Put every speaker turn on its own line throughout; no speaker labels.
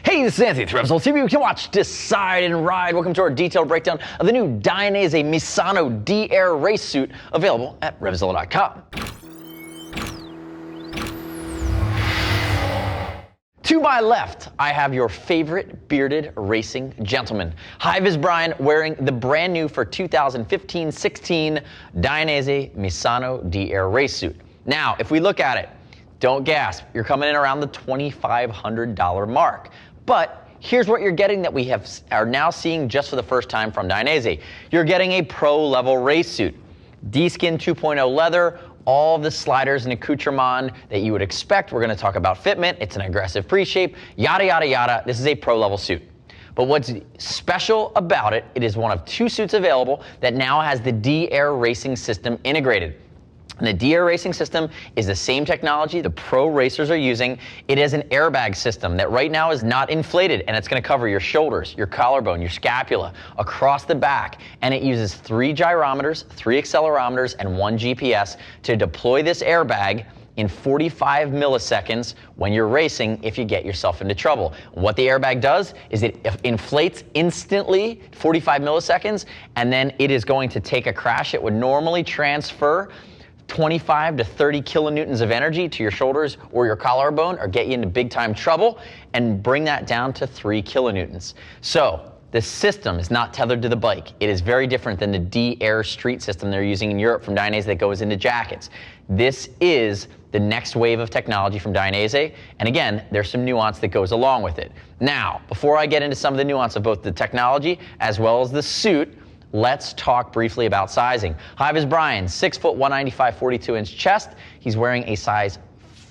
Hey, this is Anthony with RevZilla TV. You can watch, decide, and ride. Welcome to our detailed breakdown of the new Dainese Misano DR Race Suit, available at RevZilla.com. To my left, I have your favorite bearded racing gentleman. Hi, this is Brian, wearing the brand new for 2015-16 Dainese Misano DR Race Suit. Now, if we look at it, don't gasp, you're coming in around the $2,500 mark. But here's what you're getting that we are now seeing just for the first time from Dainese. You're getting a pro-level race suit. D-Skin 2.0 leather, all the sliders and accoutrement that you would expect. We're going to talk about fitment. It's an aggressive pre-shape, yada, yada, yada. This is a pro-level suit. But what's special about it, it is one of two suits available that now has the DR Racing System integrated. And the DR Racing System is the same technology the pro racers are using. It is an airbag system that right now is not inflated, and it's going to cover your shoulders, your collarbone, your scapula, across the back. And it uses 3 gyrometers, 3 accelerometers, and 1 GPS to deploy this airbag in 45 milliseconds when you're racing if you get yourself into trouble. What the airbag does is it inflates instantly, 45 milliseconds, and then it is going to take a crash. It would normally transfer 25 to 30 kilonewtons of energy to your shoulders or your collarbone or get you into big time trouble, and bring that down to 3 kilonewtons. So the system is not tethered to the bike. It is very different than the DR Street system they're using in Europe from Dainese that goes into jackets. This is the next wave of technology from Dainese, and again, there's some nuance that goes along with it. Now, before I get into some of the nuance of both the technology as well as the suit, let's talk briefly about sizing. Hi, this is Brian, 6 foot, 195, 42-inch chest. He's wearing a size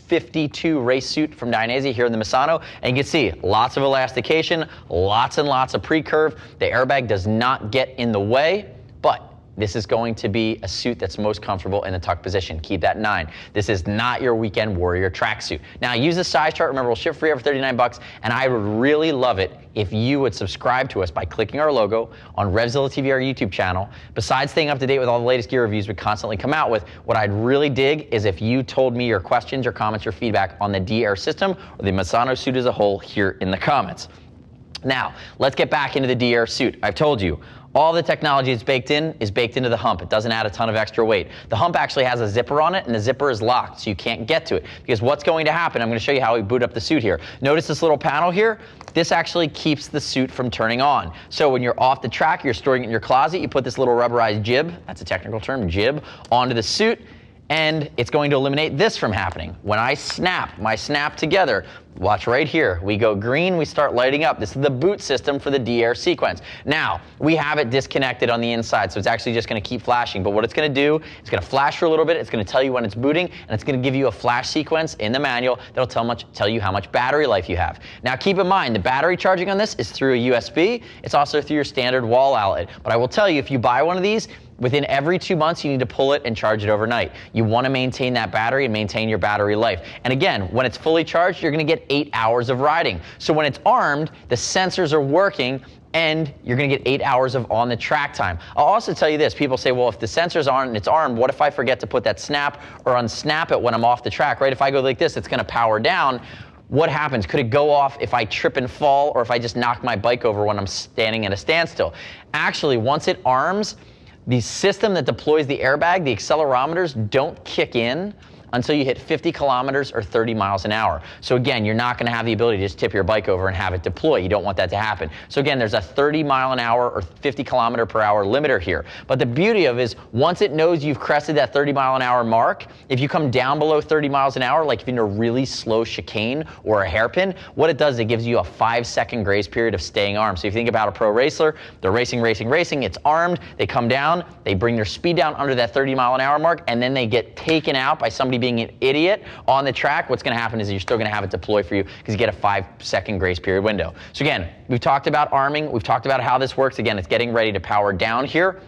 52 race suit from Dainese here in the Misano, and you can see lots of elastication, lots and lots of pre-curve. The airbag does not get in the way, but this is going to be a suit that's most comfortable in the tuck position. Keep that in mind. This is not your weekend warrior tracksuit. Now, use the size chart. Remember, we'll ship free over 39 bucks, and I would really love it if you would subscribe to us by clicking our logo on RevZilla TV, our YouTube channel. Besides staying up to date with all the latest gear reviews we constantly come out with, what I'd really dig is if you told me your questions, your comments, your feedback on the DR system or the Misano suit as a whole here in the comments. Now, let's get back into the DR suit. I've told you, all the technology that's baked in is baked into the hump. It doesn't add a ton of extra weight. The hump actually has a zipper on it, and the zipper is locked, so you can't get to it. Because what's going to happen, I'm going to show you how we boot up the suit here. Notice this little panel here? This actually keeps the suit from turning on. So when you're off the track, you're storing it in your closet, you put this little rubberized jib, that's a technical term, jib, onto the suit, and it's going to eliminate this from happening. When I snap my snap together, watch right here, we go green, we start lighting up. This is the boot system for the DR sequence. Now, we have it disconnected on the inside, so it's actually just gonna keep flashing, but what it's gonna do, it's gonna flash for a little bit, it's gonna tell you when it's booting, and it's gonna give you a flash sequence in the manual that'll tell you how much battery life you have. Now, keep in mind, the battery charging on this is through a USB, it's also through your standard wall outlet, but I will tell you, if you buy one of these, within every 2 months, you need to pull it and charge it overnight. You want to maintain that battery and maintain your battery life. And again, when it's fully charged, you're going to get 8 hours of riding. So when it's armed, the sensors are working, and you're going to get 8 hours of on the track time. I'll also tell you this, people say, well, if the sensor's on and it's armed, what if I forget to put that snap or unsnap it when I'm off the track, right? If I go like this, it's going to power down. What happens? Could it go off if I trip and fall, or if I just knock my bike over when I'm standing at a standstill? Actually, once it arms, the system that deploys the airbag, the accelerometers, don't kick in until you hit 50 kilometers or 30 miles an hour. So again, you're not gonna have the ability to just tip your bike over and have it deploy. You don't want that to happen. So again, there's a 30 mile an hour or 50 kilometer per hour limiter here. But the beauty of it is, once it knows you've crested that 30 mile an hour mark, if you come down below 30 miles an hour, like if you're in a really slow chicane or a hairpin, what it does is it gives you a 5-second grace period of staying armed. So if you think about a pro racer, they're racing, it's armed, they come down, they bring their speed down under that 30 mile an hour mark, and then they get taken out by somebody being an idiot on the track. What's going to happen is you're still going to have it deploy for you because you get a 5-second grace period window. So again, we've talked about arming, we've talked about how this works. Again, it's getting ready to power down here,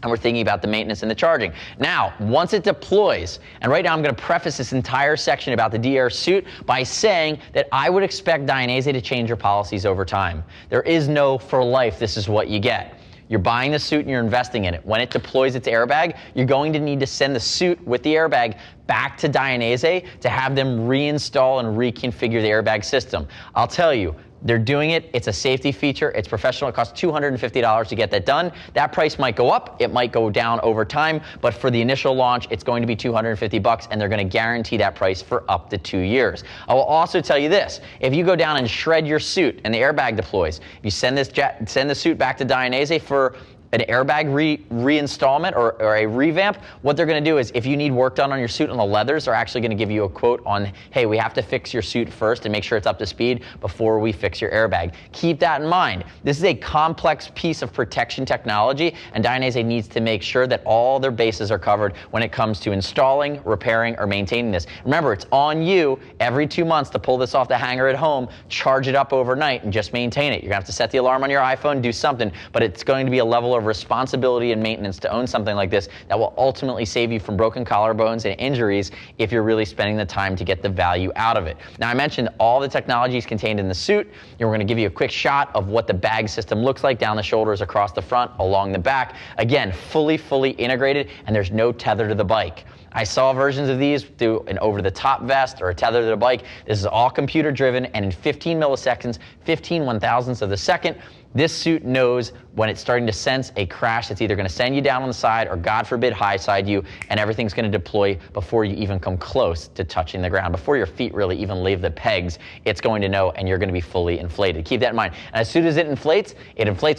and we're thinking about the maintenance and the charging. Now, once it deploys, and right now I'm going to preface this entire section about the DR suit by saying that I would expect Dainese to change their policies over time. There is no for life, this is what you get. You're buying the suit and you're investing in it. When it deploys its airbag, you're going to need to send the suit with the airbag back to Dainese to have them reinstall and reconfigure the airbag system. I'll tell you, They're doing it. It's a safety feature. It's professional. It costs $250 to get that done. That price might go up. It might go down over time. But for the initial launch, it's going to be $250, and they're going to guarantee that price for up to 2 years. I will also tell you this. If you go down and shred your suit and the airbag deploys, if you send the suit back to Dainese for an airbag reinstallment or a revamp, what they're going to do is if you need work done on your suit on the leathers, they're actually going to give you a quote on, hey, we have to fix your suit first and make sure it's up to speed before we fix your airbag. Keep that in mind. This is a complex piece of protection technology, and Dainese needs to make sure that all their bases are covered when it comes to installing, repairing, or maintaining this. Remember, it's on you every 2 months to pull this off the hanger at home, charge it up overnight, and just maintain it. You're going to have to set the alarm on your iPhone, do something, but it's going to be a level of responsibility and maintenance to own something like this that will ultimately save you from broken collarbones and injuries if you're really spending the time to get the value out of it. Now, I mentioned all the technologies contained in the suit. We're going to give you a quick shot of what the bag system looks like down the shoulders, across the front, along the back. Again, fully integrated, and there's no tether to the bike. I saw versions of these do an over-the-top vest or a tether to the bike. This is all computer-driven, and in 15 milliseconds, 15 one-thousandths of the second, this suit knows when it's starting to sense a crash that's either going to send you down on the side or, God forbid, high side you, and everything's going to deploy before you even come close to touching the ground. Before your feet really even leave the pegs, it's going to know, and you're going to be fully inflated. Keep that in mind. And as soon as it inflates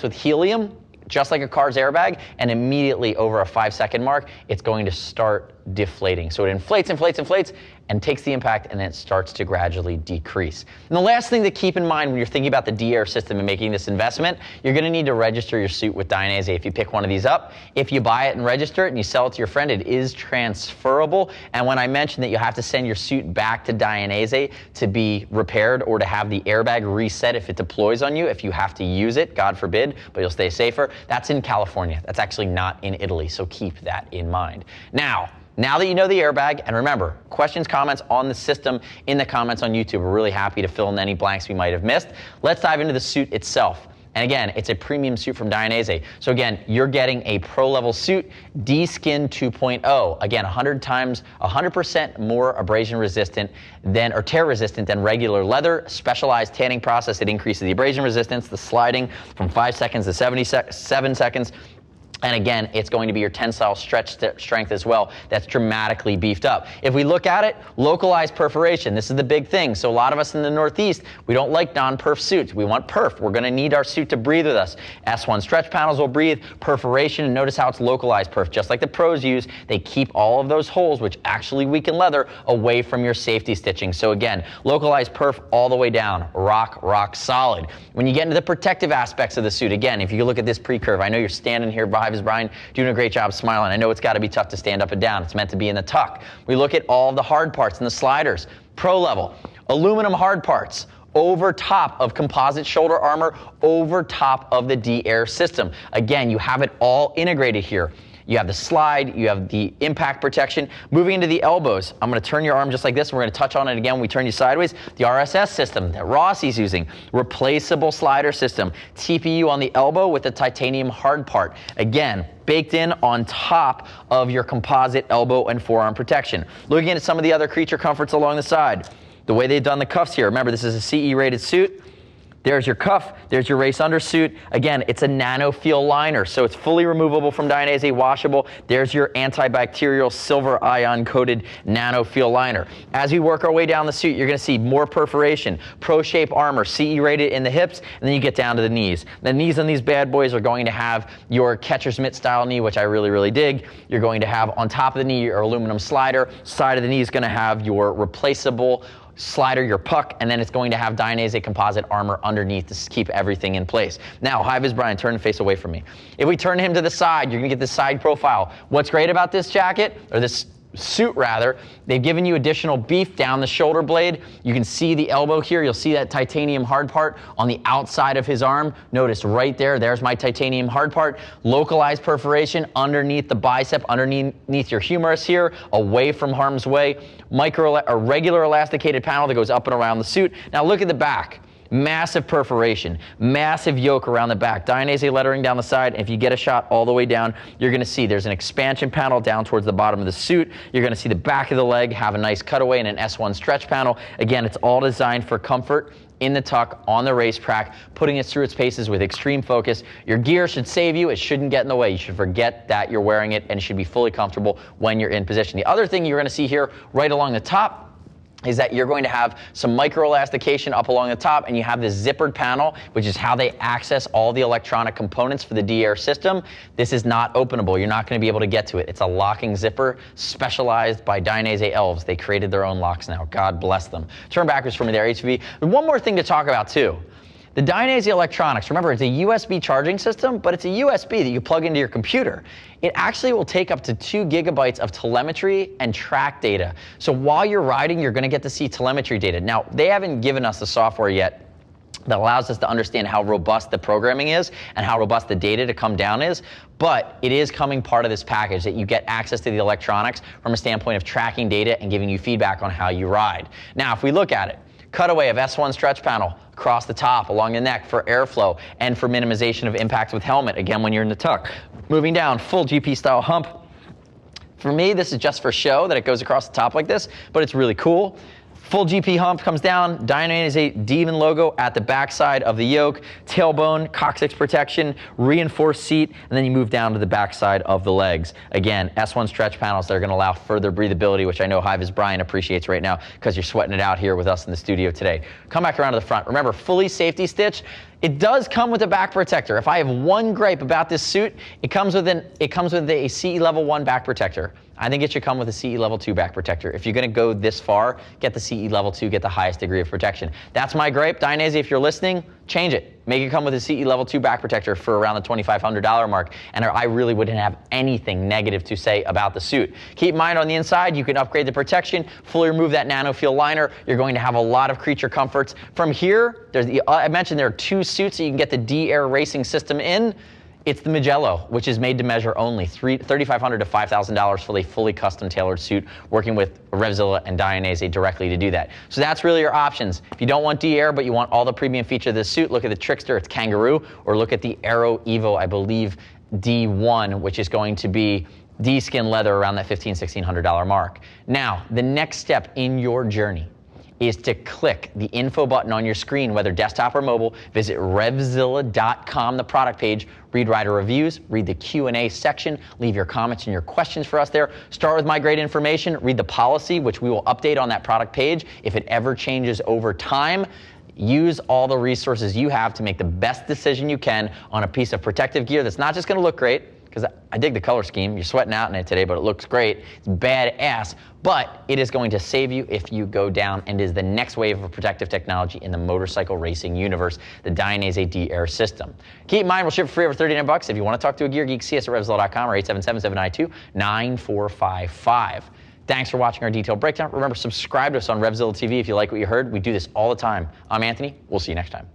with helium, just like a car's airbag, and immediately over a 5-second mark, it's going to start deflating. So it inflates, and takes the impact, and then it starts to gradually decrease. And the last thing to keep in mind when you're thinking about the D-Air system and making this investment, you're going to need to register your suit with Dainese if you pick one of these up. If you buy it and register it and you sell it to your friend, it is transferable. And when I mentioned that you have to send your suit back to Dainese to be repaired or to have the airbag reset if it deploys on you, if you have to use it, God forbid, but you'll stay safer, that's in California. That's actually not in Italy, so keep that in mind. Now that you know the airbag, and remember, questions, comments on the system in the comments on YouTube. We're really happy to fill in any blanks we might have missed. Let's dive into the suit itself. And again, it's a premium suit from Dainese. So again, you're getting a pro-level suit, D-Skin 2.0. Again, 100% more abrasion resistant or tear resistant than regular leather. Specialized tanning process that increases the abrasion resistance, the sliding from 5 seconds to 7 seconds. And again, it's going to be your tensile stretch strength as well. That's dramatically beefed up. If we look at it, localized perforation. This is the big thing. So a lot of us in the Northeast, we don't like non-perf suits. We want perf. We're going to need our suit to breathe with us. S1 stretch panels will breathe. Perforation, and notice how it's localized perf. Just like the pros use, they keep all of those holes, which actually weaken leather, away from your safety stitching. So again, localized perf all the way down. Rock solid. When you get into the protective aspects of the suit, again, if you look at this pre-curve, I know you're standing here behind Brian, doing a great job smiling. I know it's got to be tough to stand up and down. It's meant to be in the tuck. We look at all the hard parts and the sliders. Pro level, aluminum hard parts over top of composite shoulder armor, over top of the D-Air system. Again, you have it all integrated here. You have the slide, you have the impact protection. Moving into the elbows, I'm going to turn your arm just like this, and we're going to touch on it again when we turn you sideways. The RSS system that Rossi's using, replaceable slider system, TPU on the elbow with the titanium hard part. Again, baked in on top of your composite elbow and forearm protection. Looking at some of the other creature comforts along the side, the way they've done the cuffs here. Remember, this is a CE rated suit. There's your cuff, there's your race undersuit. Again, it's a nano feel liner, so it's fully removable from Dainese, washable. There's your antibacterial silver ion coated nano feel liner. As we work our way down the suit, you're gonna see more perforation, pro shape armor, CE rated in the hips, and then you get down to the knees. The knees on these bad boys are going to have your catcher's mitt style knee, which I really dig. You're going to have on top of the knee your aluminum slider. Side of the knee is gonna have your replaceable slider, your puck, and then it's going to have Dainese composite armor underneath to keep everything in place. Now, hi, Viz Brian, turn and face away from me. If we turn him to the side, you're gonna get this side profile. What's great about this jacket, or this suit rather, they've given you additional beef down the shoulder blade. You can see the elbow here. You'll see that titanium hard part on the outside of his arm. Notice right there, there's my titanium hard part. Localized perforation underneath the bicep, underneath your humerus here, away from harm's way. A regular elasticated panel that goes up and around the suit. Now look at the back. Massive perforation, massive yoke around the back, Dainese lettering down the side, and if you get a shot all the way down, you're gonna see there's an expansion panel down towards the bottom of the suit. You're gonna see the back of the leg have a nice cutaway and an S1 stretch panel. Again, it's all designed for comfort in the tuck, on the racetrack, putting it through its paces with extreme focus. Your gear should save you. It shouldn't get in the way. You should forget that you're wearing it, and it should be fully comfortable when you're in position. The other thing you're going to see here right along the top is that you're going to have some micro-elastication up along the top, and you have this zippered panel, which is how they access all the electronic components for the D-Air system. This is not openable. You're not going to be able to get to it. It's a locking zipper specialized by Dainese elves. They created their own locks now. God bless them. Turn backwards for me there, HV. And one more thing to talk about, too. The Dainese electronics, remember, it's a USB charging system, but it's a USB that you plug into your computer. It actually will take up to 2 gigabytes of telemetry and track data. So while you're riding, you're going to get to see telemetry data. Now, they haven't given us the software yet that allows us to understand how robust the programming is and how robust the data to come down is, but it is coming part of this package that you get access to the electronics from a standpoint of tracking data and giving you feedback on how you ride. Now, if we look at it, cutaway of S1 stretch panel across the top, along the neck for airflow and for minimization of impact with helmet, again, when you're in the tuck. Moving down, full GP style hump. For me, this is just for show that it goes across the top like this, but it's really cool. Full GP hump comes down, Dainese Demon logo at the backside of the yoke, tailbone, coccyx protection, reinforced seat, and then you move down to the backside of the legs. Again, S1 stretch panels that are going to allow further breathability, which I know High Vis Brian appreciates right now because you're sweating it out here with us in the studio today. Come back around to the front. Remember, fully safety stitch. It does come with a back protector. If I have one gripe about this suit, it comes with a CE level 1 back protector. I think it should come with a CE level 2 back protector. If you're going to go this far, get the CE level 2, get the highest degree of protection. That's my gripe. Dainese, if you're listening, change it. Make it come with a CE level 2 back protector for around the $2,500 mark, and I really wouldn't have anything negative to say about the suit. Keep in mind, on the inside, you can upgrade the protection, fully remove that nanofeel liner. You're going to have a lot of creature comforts. From here, I mentioned there are 2 suits that you can get the D-Air racing system in. It's the Mugello, which is made to measure only $3,500 to $5,000 for a fully custom tailored suit, working with RevZilla and Dainese directly to do that. So that's really your options. If you don't want D-Air, but you want all the premium features of this suit, look at the Trickster, it's Kangaroo, or look at the Aero Evo, I believe D1, which is going to be D-skin leather around that $1,500, $1,600 mark. Now, the next step in your journey is to click the info button on your screen, whether desktop or mobile. Visit RevZilla.com, the product page. Read rider reviews, read the Q&A section, leave your comments and your questions for us there. Start with my great information, read the policy, which we will update on that product page if it ever changes over time. Use all the resources you have to make the best decision you can on a piece of protective gear that's not just going to look great, because I dig the color scheme. You're sweating out in it today, but it looks great. It's badass, but it is going to save you if you go down, and is the next wave of protective technology in the motorcycle racing universe, the Dainese D-Air system. Keep in mind, we'll ship for free over $39. If you want to talk to a gear geek, see us at RevZilla.com or 877-792-9455. Thanks for watching our detailed breakdown. Remember, subscribe to us on RevZilla TV if you like what you heard. We do this all the time. I'm Anthony. We'll see you next time.